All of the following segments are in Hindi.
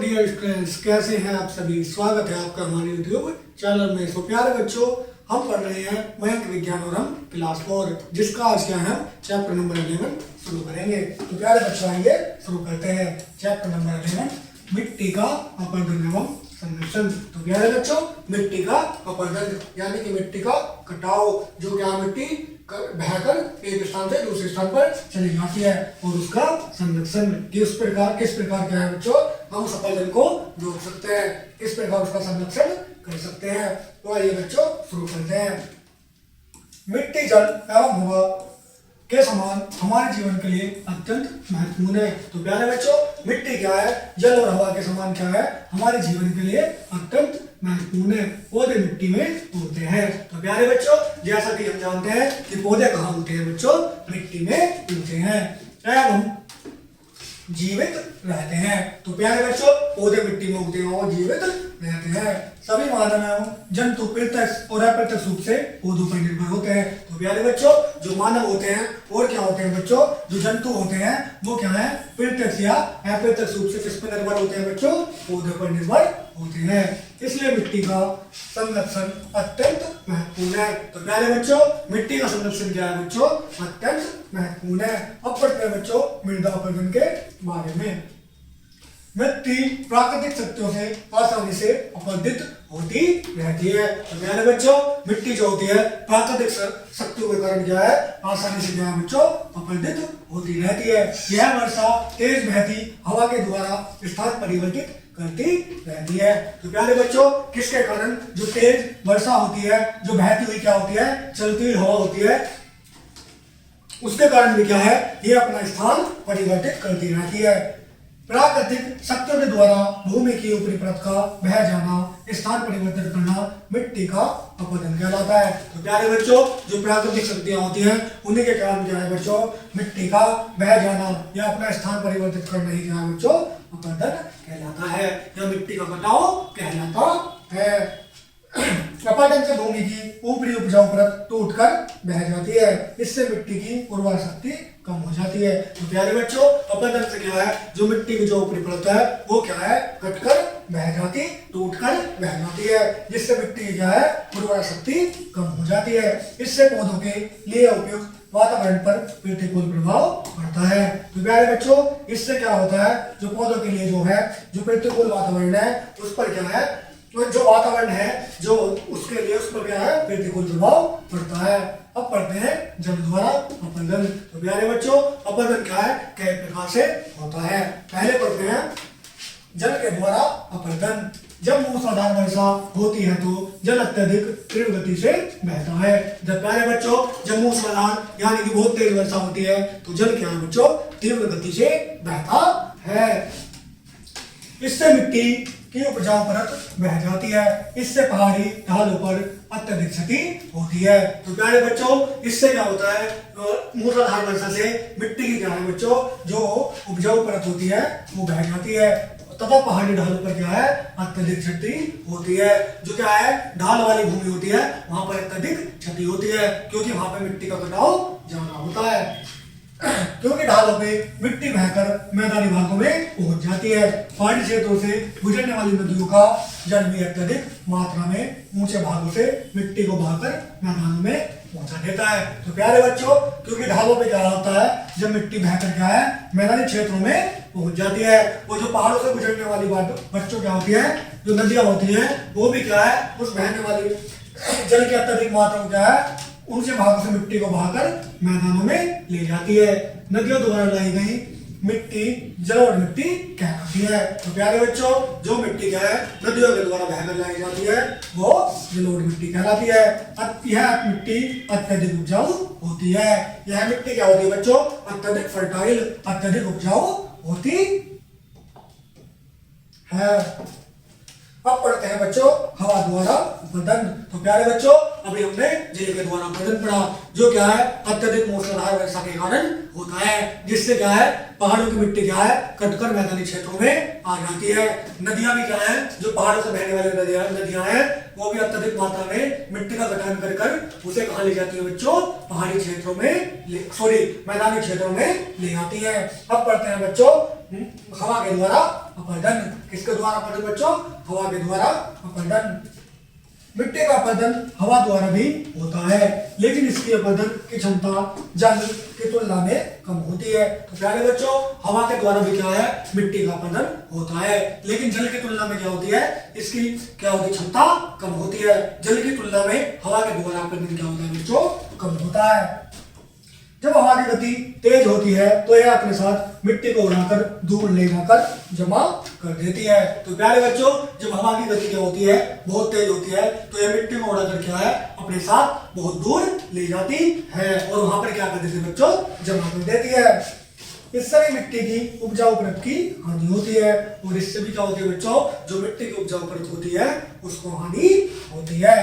डियर स्टूडेंट्स, कैसे हैं आप सभी। स्वागत है आपका हमारे यूट्यूब चैनल में। सो प्यारे बच्चों, हम पढ़ रहे हैं मयंक विज्ञान और हम क्लास 4, जिसका आज क्या है चैप्टर नंबर 11 शुरू करेंगे। तो प्यारे बच्चों आइए शुरू करते हैं चैप्टर नंबर 11, मिट्टी का अपरदन एवं संरक्षण। तो प्यारे बच्चों, मिट्टी का अपरदन यानी कि मिट्टी का कटाव, जो क्या मिट्टी बहकर एक स्थान से दूसरे स्थान पर चली जाती है, और उसका संरक्षण किस प्रकार क्या है बच्चों, हम उस अपरदन को रोक सकते हैं, किस प्रकार उसका संरक्षण कर सकते हैं। तो आइए बच्चों शुरू करते हैं। मिट्टी, जल एवं हवा के समान हमारे जीवन के लिए अत्यंत महत्वपूर्ण है। तो प्यारे बच्चों, मिट्टी क्या है, जल और हवा के समान क्या है, हमारे जीवन के लिए अत्यंत महत्वपूर्ण है। पौधे मिट्टी में उगते हैं। तो प्यारे बच्चों, जैसा कि हम जानते हैं कि पौधे कहाँ उगते हैं बच्चों, मिट्टी में उगते हैं एवं जीवित रहते हैं। तो प्यारे बच्चों, पौधे मिट्टी में उगते हैं और जीवित रहते हैं। सभी मानव एवं जंतु प्रत्यक्ष और अप्रत्यक्ष रूप से पौधों पर निर्भर होते हैं। तो प्यारे बच्चों, जो मानव होते हैं और क्या होते हैं बच्चों, जो जंतु होते हैं वो क्या है, प्रत्यक्ष या अप्रत्यक्ष रूप से किस पर निर्भर होते हैं बच्चों, पौधों पर निर्भर होते हैं। इसलिए मिट्टी का संरक्षण अत्यंत महत्वपूर्ण है। तो प्यारे बच्चों, मिट्टी का संरक्षण क्या है बच्चों, अत्यंत महत्वपूर्ण है। अब पढ़ते हैं बच्चों मृदा अपरदन के बारे में। मिट्टी प्राकृतिक शक्तियों से आसानी से अपरदित होती रहती है। तो प्यारे बच्चों, मिट्टी जो होती है प्राकृतिक शक्तियों के कारण क्या है, आसानी से क्या है बच्चों, अपरदित होती रहती है। यह वर्षा तेज बहती हवा के द्वारा स्थान परिवर्तित करती रहती है। तो प्यारे बच्चों, किसके कारण, जो तेज वर्षा होती है, जो बहती हुई क्या होती है, चलती हुई हवा होती है, उसके कारण भी क्या है, ये अपना स्थान परिवर्तित करती रहती है। प्राकृतिक शक्तियों के द्वारा भूमि की ऊपरी परत का बह जाना, स्थान परिवर्तन करना मिट्टी का अपरदन कहलाता है। तो प्यारे बच्चों, जो प्राकृतिक शक्तियां होती हैं उन्हीं के कारण क्या है बच्चों, मिट्टी का बह जाना या अपना स्थान परिवर्तित करना ही क्या है बच्चों, अपरदन कहलाता है या मिट्टी का कटाव कहलाता है। अपरदन से भूमि की ऊपरी उपजाऊ परत टूटकर बह जाती है। इससे मिट्टी की उर्वरा शक्ति कम हो जाती है। तो प्यारे बच्चों, अपरदन से क्या है, जो मिट्टी की जो ऊपरी परत है वो क्या है, कटकर बह जाती, टूटकर बह जाती है, जिससे मिट्टी की क्या है, उर्वरा शक्ति कम हो जाती है। इससे पौधों के लिए उपयुक्त वातावरण पर प्रतिकूल प्रभाव पड़ता है। तो प्यारे बच्चों, इससे क्या होता है, जो पौधों के लिए जो है, जो प्रतिकूल वातावरण है उस पर क्या है, तो जो वातावरण है जो उसके लिए, उस पर क्या है, प्रतिकूल प्रभाव पड़ता है। अब पढ़ते हैं जल द्वारा अपरदन। तो प्यारे बच्चों, अपरदन क्या है, कई प्रकार से होता है। पहले पढ़ते हैं जल के द्वारा अपरदन। जब मूसलाधार वर्षा होती है तो जल अत्यधिक तीव्र गति से बहता है। जब प्यारे बच्चों, जब मूसलाधार यानी कि बहुत तेज वर्षा होती है तो जल क्या है बच्चों, तीव्र गति से बहता है। इससे मिट्टी की उपजाऊ परत बह जाती है। इससे पहाड़ी ढालों पर अत्यधिक क्षति होती है। तो प्यारे बच्चों, इससे क्या होता है, मूसलाधार वर्षा से मिट्टी की क्या है बच्चों, जो उपजाऊ परत होती है वो बह जाती है, तथा पहाड़ी ढालों पर क्या है, अत्यधिक क्षति होती है। जो क्या है, ढाल वाली भूमि होती है वहां पर अत्यधिक क्षति होती है, क्योंकि वहां पर मिट्टी का कटाव ज्यादा होता है। क्योंकि ढालों पे मिट्टी बहकर मैदानी भागों में पहुंच जाती है। पहाड़ी क्षेत्रों से गुजरने वाली नदियों का जल भी अत्यधिक मात्रा में ऊंचे भागों से मिट्टी को बहाकर मैदानों में पहुंचा देता है। तो प्यारे बच्चों, क्योंकि ढालों पे क्या होता है, जब मिट्टी बहकर क्या है, मैदानी क्षेत्रों में पहुंच जाती है, और जो पहाड़ों से गुजरने वाली बच्चों क्या होती है, जो नदियां होती है वो भी क्या है, उस बहने वाली जल की अत्यधिक मात्रा में क्या है, ऊंचे भागों से मिट्टी को बहाकर मैदानों में ले जाती है। नदियों द्वारा लाई गई मिट्टी जलोढ़ मिट्टी कहलाती है। तो प्यारे बच्चों, जो मिट्टी क्या है, नदियों के द्वारा बहकर लाई जाती है वो जलोढ़ मिट्टी कहलाती है। यह मिट्टी अत्यधिक उपजाऊ होती है। यह मिट्टी क्या होती है बच्चों, अत्यधिक फर्टाइल, अत्यधिक उपजाऊ होती है। अब पढ़ते हैं बच्चों हवा द्वारा अपरदन। तो प्यारे बच्चों, अभी हमने जल के द्वारा अपरदन पढ़ा, जो क्या है, अत्यधिक मूसलाधार वर्षा के कारण होता है, जिससे क्या है, पहाड़ों की मिट्टी क्या है, कटकर मैदानी क्षेत्रों में आ जाती है। नदियां भी क्या है, जो पहाड़ों से बहने वाली नदियां हैं वो भी अत्यधिक मात्रा में मिट्टी का गठन कर उसे कहाँ ले जाती है बच्चों, पहाड़ी क्षेत्रों में, मैदानी क्षेत्रों में ले जाती है। अब पढ़ते हैं बच्चों हवा के द्वारा अपरदन। किसके द्वारा अपरदन बच्चों? हवा के द्वारा अपरदन। मिट्टी का अपरदन हवा द्वारा भी होता है, लेकिन इसकी अपरदन की क्षमता जल की तुलना में कम होती है। तो प्यारे बच्चों, हवा के द्वारा भी क्या है? मिट्टी का अपरदन होता है, लेकिन जल की तुलना में क्या होती है? इसकी क्या होती है? क्षमता कम होती है। जल की तुलना में हवा के द्वारा अपरदन क्या होता है बच्चों? कम होता है। जब हवा की गति तेज होती है तो यह अपने साथ मिट्टी को उड़ाकर दूर ले जाकर जमा कर देती है। तो प्यारे बच्चों, जब हवा की गति क्या होती है? बहुत तेज होती है, तो यह मिट्टी को उड़ाकर क्या है? अपने साथ बहुत दूर ले जाती है और वहां पर क्या कर देती है बच्चों? जमा कर देती है। इससे भी मिट्टी की उपजाऊ परत की हानि होती है और इससे भी क्या होती है बच्चों? जो मिट्टी की उपजाऊ परत होती है उसको हानि होती है,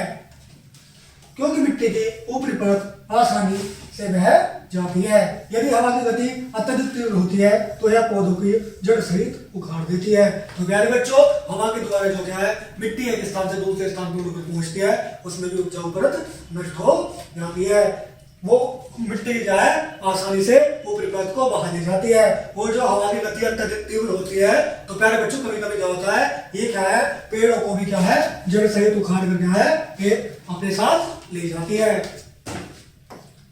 क्योंकि मिट्टी की ऊपरी परत आसानी से बह जाती है। यदि हवा की गति अत्यधिक तीव्र होती है तो यह पौधों की जड़ सहित उखाड़ देती है। तो प्यारे बच्चों, हवा के द्वारा जो क्या है? मिट्टी एक स्थान से दूसरे स्थान पर उड़कर पहुंचती है, उसमें भी उपजाऊ परत नष्ट हो जाती है। वो मिट्टी क्या है? आसानी से ऊपरी परत को बहा दी जाती है। और जो हवा की गति अत्यधिक तीव्र होती है तो प्यारे बच्चों, कभी कभी क्या होता है? ये क्या है? पेड़ों को भी क्या है? जड़ सहित उखाड़ कर क्या है? ये अपने साथ ले जाती है।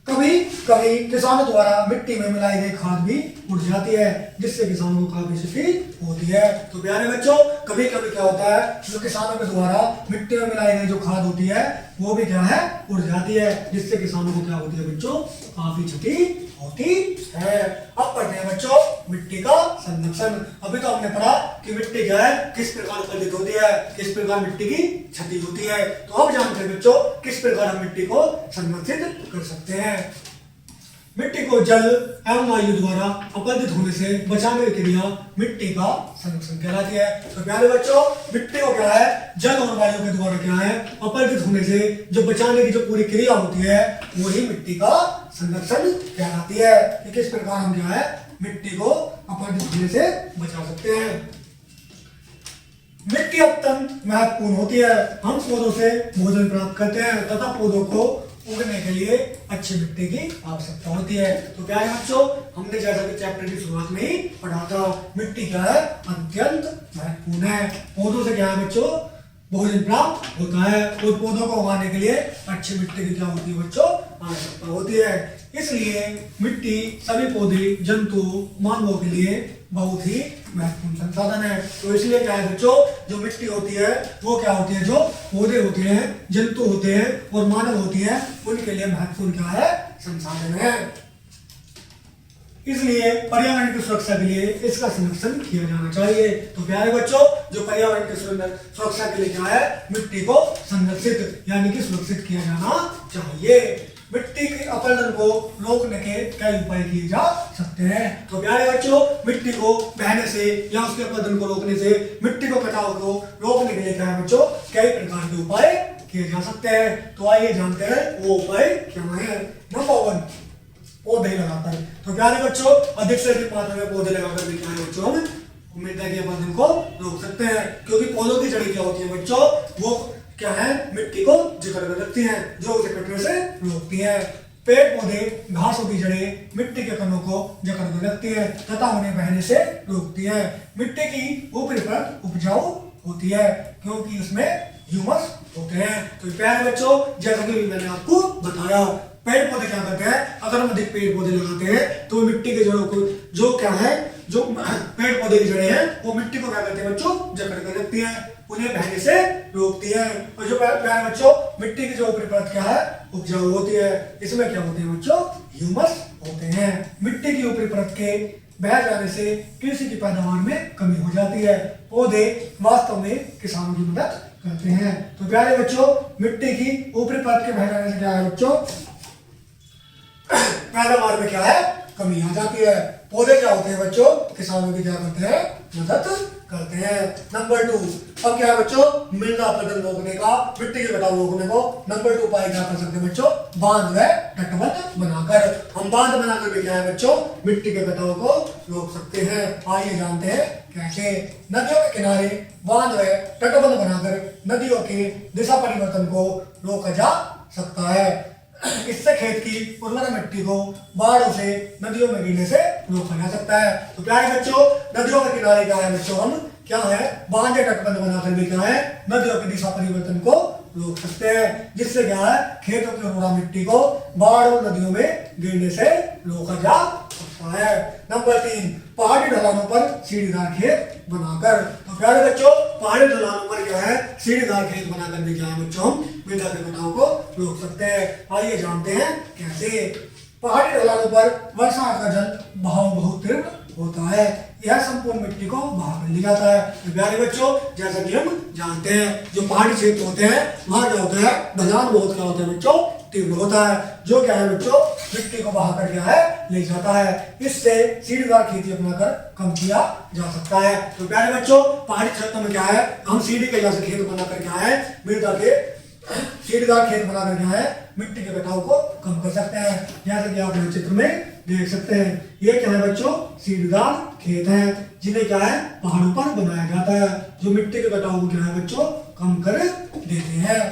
कभी कभी किसानों द्वारा मिट्टी में मिलाई गई खाद भी उड़ जाती है, जिससे किसानों को काफी क्षति होती है। तो प्यारे बच्चों, कभी कभी क्या होता है? जो किसानों के द्वारा मिट्टी में मिलाई गई जो खाद होती है वो भी क्या है? उड़ जाती है, जिससे किसानों को क्या होती है बच्चों? काफी क्षति होती है। अब पढ़ते हैं बच्चों मिट्टी का संरक्षण। अभी तो हमने पढ़ा कि मिट्टी क्या है? किस प्रकार फलित होती है, किस प्रकार मिट्टी की क्षति होती है। तो अब जानते हैं बच्चों किस प्रकार हम मिट्टी को संरक्षित कर सकते हैं। मिट्टी को जल एवं वायु द्वारा अपरदित होने से बचाने की क्रिया मिट्टी का संरक्षण कहलाती है। तो प्यारे बच्चों, मिट्टी को क्या है? जल और वायु के द्वारा क्या है? अपरदित होने से जो बचाने की जो पूरी क्रिया होती है वही मिट्टी का संरक्षण कहलाती है। कि किस प्रकार हम क्या है? मिट्टी को अपरदित होने से बचा सकते हैं। मिट्टी अत्यंत महत्वपूर्ण होती है। हम पौधों से भोजन प्राप्त करते हैं तथा पौधों को उगने के लिए अच्छी मिट्टी की आवश्यकता होती है। तो प्यारे बच्चों, हमने जैसा कि चैप्टर की शुरुआत में ही पढ़ा था, मिट्टी क्या है? अत्यंत महत्वपूर्ण है। पौधों से क्या है बच्चों? भोजन प्राप्त होता है और पौधों को उगाने के लिए अच्छी मिट्टी की क्या होती है बच्चों? आवश्यकता होती है। इसलिए मिट्टी सभी पौधे, जंतु, मानवों के लिए बहुत ही महत्वपूर्ण संसाधन है। तो इसलिए क्या है बच्चों? जो मिट्टी होती है वो क्या होती है? जो पौधे होते हैं, जंतु होते हैं और मानव होती है, उनके लिए महत्वपूर्ण क्या है? संसाधन है। इसलिए पर्यावरण की सुरक्षा के लिए इसका संरक्षण किया जाना चाहिए। तो प्यारे बच्चों, जो पर्यावरण की सुरक्षा के लिए क्या है? मिट्टी को संरक्षित यानी कि सुरक्षित किया जाना चाहिए। मिट्टी के अपरदन को रोकने के कई उपाय किए जा सकते हैं। तो प्यारे बच्चों, मिट्टी को बहने से या उसके अपरदन को रोकने से, मिट्टी को कटाव को रोकने के लिए क्या है बच्चों? कई प्रकार के उपाय किए जा सकते हैं। तो आइए जानते हैं वो उपाय क्या है। नंबर 1, पौधे लगाकर। तो प्यारे बच्चों, अधिक से अधिक मात्रा में पौधे लगाकर भी क्या है बच्चों? हम मिट्टी के अपरदन को रोक सकते हैं, क्योंकि पौधों की जड़ी क्या होती है बच्चों? वो क्या है? मिट्टी को जकड़ कर रखती हैं, जो उसे कटने से रोकती है। पेड़ पौधे, घासों की जड़ें मिट्टी के कणों को जकड़ कर रखती है तथा उन्हें बहने से रोकती है। मिट्टी की ऊपरी परत उपजाऊ होती है क्योंकि उसमें ह्यूमस होते हैं। तो प्यारे बच्चों, जैसा कि मैंने आपको बताया, पेड़ पौधे क्या करते हैं? अगर हम अधिक पेड़ पौधे लगाते हैं तो मिट्टी के जड़ों को जो क्या है? जो पेड़ पौधे की जड़ें हैं वो मिट्टी को क्या करते हैं बच्चों? जकड़ कर रखती हैं, उन्हें बहने से रोकती है। और जो प्यारे बच्चों, मिट्टी की जो ऊपरी परत क्या है? उपजाऊ होती है। इसमें क्या होते हैं बच्चों? ह्यूमस होते हैं। मिट्टी की ऊपरी परत के बह जाने से कृषि की पैदावार में कमी हो जाती है। पौधे वास्तव में किसानों की मदद करते हैं। तो प्यारे बच्चों, मिट्टी की ऊपरी परत के बह जाने से क्या है बच्चों? पैदावार में क्या है? कमी आ जाती है। पौधे क्या होते हैं बच्चों? किसानों की क्या करते हैं? मदद करते हैं। नंबर 2, अब क्या है बच्चों? मृदा अपरदन रोकने का, मिट्टी के कटाव रोकने को नंबर 2 उपाय क्या कर सकते हैं बच्चों? बांध व तटबंध बनाकर। हम बांध बनाकर भी क्या है बच्चों? मिट्टी के कटाव को रोक सकते हैं। आइए जानते हैं कैसे। नदियों के किनारे बांध व तटबंध बनाकर नदियों के दिशा परिवर्तन को रोका जा सकता है। इससे खेत की उर्वरा मिट्टी को बाढ़ों से, नदियों में गिरने से रोका जा सकता है। तो प्यारे बच्चों, नदियों के किनारे क्या है बच्चों? हम क्या है, बांध या तटबंध बनाकर भी क्या है, नदियों की दिशा परिवर्तन को रोक सकते हैं, जिससे क्या है, खेतों की उर्वरा मिट्टी को बाढ़ और नदियों में गिरने से रोका जा सकता है। नंबर 3, पहाड़ी ढलानों पर सीढ़ीदार खेत बनाकर। तो प्यारे बच्चों, पहाड़ी ढलानों पर क्या है, सीढ़ीदार खेत बनाकर भी क्या है बच्चों, हम मृदा के कटाव को रोक सकते हैं। आइए जानते हैं कैसे। पहाड़ी ढलानों पर वर्षा का जल बहाव बहुत तीव्र होता है, यह संपूर्ण मिट्टी को बहा कर ले जाता है। तो प्यारे बच्चों, जैसा कि हम जानते हैं, जो पहाड़ी क्षेत्र होते हैं वहाँ क्या होता है, ढलान बहुत क्या होता है बच्चों, तीव्र होता है, जो क्या है बच्चों, मिट्टी को बहा कर क्या है, ले जाता है। इससे सीढ़ीदार खेती अपनाकर कम किया जा सकता है। तो प्यारे बच्चों, पहाड़ी क्षेत्र में क्या है, हम सीढ़ी के जैसे खेत बनाकर क्या है, मृदा के सीढ़ीदार खेत बनाकर क्या है, मिट्टी के कटाव को कम कर सकते हैं। जैसे कि आप यहाँ चित्र में देख सकते हैं, ये क्या है बच्चों, सीढ़ीदार खेत हैं, जिन्हें क्या है, पहाड़ों पर बनाया जाता है, जो मिट्टी के कटाव को क्या है बच्चों, कम कर देते हैं।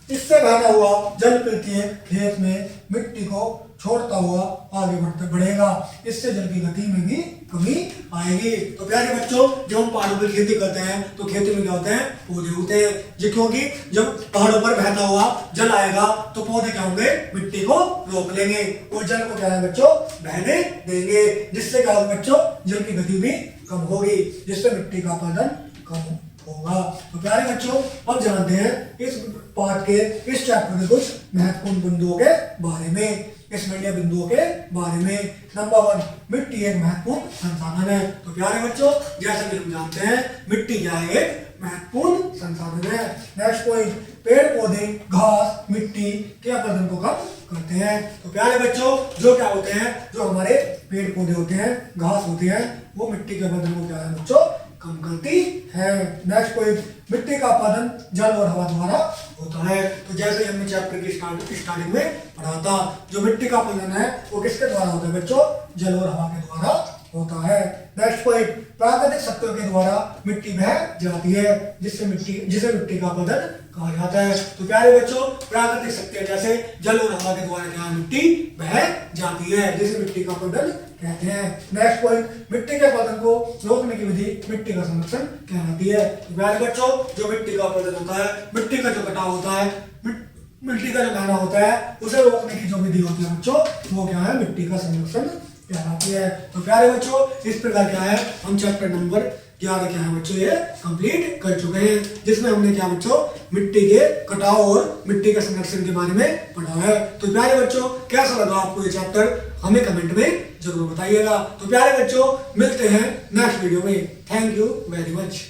इससे बहता हुआ जल प्रत्येक खेत में मिट्टी को छोड़ता हुआ आगे बढ़ेगा, इससे जल की गति में भी कमी आएगी। तो प्यारे बच्चों, जब हम पहाड़ों पर खेती करते हैं तो खेती में क्या होते हैं, पौधे होते हैं, जो क्योंकि जब पहाड़ों पर बहता हुआ जल आएगा तो पौधे क्या होंगे, मिट्टी को रोक लेंगे और जल को क्या है बच्चों, बहने देंगे, जिससे क्या होगा बच्चों, जल की गति भी कम होगी, जिससे मिट्टी का अपरदन कम होगा। तो प्यारे बच्चों, अब जानते हैं इस पाठ के, इस चैप्टर के कुछ महत्वपूर्ण बिंदुओं के बारे में, इस मीडिया बिंदुओं के बारे में। नंबर 1, मिट्टी एक महत्वपूर्ण संसाधन है। तो प्यारे बच्चों, जैसा कि हम जानते हैं, मिट्टी क्या है, एक महत्वपूर्ण संसाधन है। नेक्स्ट पॉइंट, पेड़ पौधे घास मिट्टी के अपरदन को कम करते हैं। तो प्यारे बच्चों, जो क्या होते हैं, जो हमारे पेड़ पौधे होते हैं, घास होते हैं, वो मिट्टी के अपरदन को क्या है बच्चों, कम करती है। नेक्स्ट पॉइंट, मिट्टी का अपरदन जल और हवा द्वारा होता है। तो जैसे हमने चैप्टर की स्टार्टिंग में पढ़ा था, जो मिट्टी का अपरदन है वो किसके द्वारा होता है बच्चों, जल और हवा के द्वारा होता है। नेक्स्ट पॉइंट, प्राकृतिक शक्तियों के द्वारा मिट्टी बह जाती है, जिसे मिट्टी का अपरदन कहा जाता है। तो प्यारे बच्चों, प्राकृतिक शक्तियां जैसे जल और हवा के द्वारा क्या मिट्टी बह जाती है, जिसे मिट्टी का अपरदन कहते हैं। नेक्स्ट पॉइंट, मिट्टी के अपरदन को रोकने की विधि मिट्टी का संरक्षण कहलाती है। तो प्यारे बच्चों, जो मिट्टी का अपरदन होता है, मिट्टी का जो कटाव होता है, मिट्टी का जो बहना होता है, उसे रोकने की जो विधि होती है बच्चों, वो क्या है, मिट्टी का संरक्षण कहलाती है। तो प्यारे बच्चों, इस प्रकार क्या है, हम चैप्टर नंबर 11 क्या है बच्चों, ये कंप्लीट कर चुके हैं, जिसमें हमने क्या बच्चों, मिट्टी के कटाव और मिट्टी के संरक्षण के बारे में पढ़ा है। तो प्यारे बच्चों, कैसा लगा आपको ये चैप्टर, हमें कमेंट में जरूर बताइएगा। तो प्यारे बच्चों, मिलते हैं नेक्स्ट वीडियो में। Thank you very much.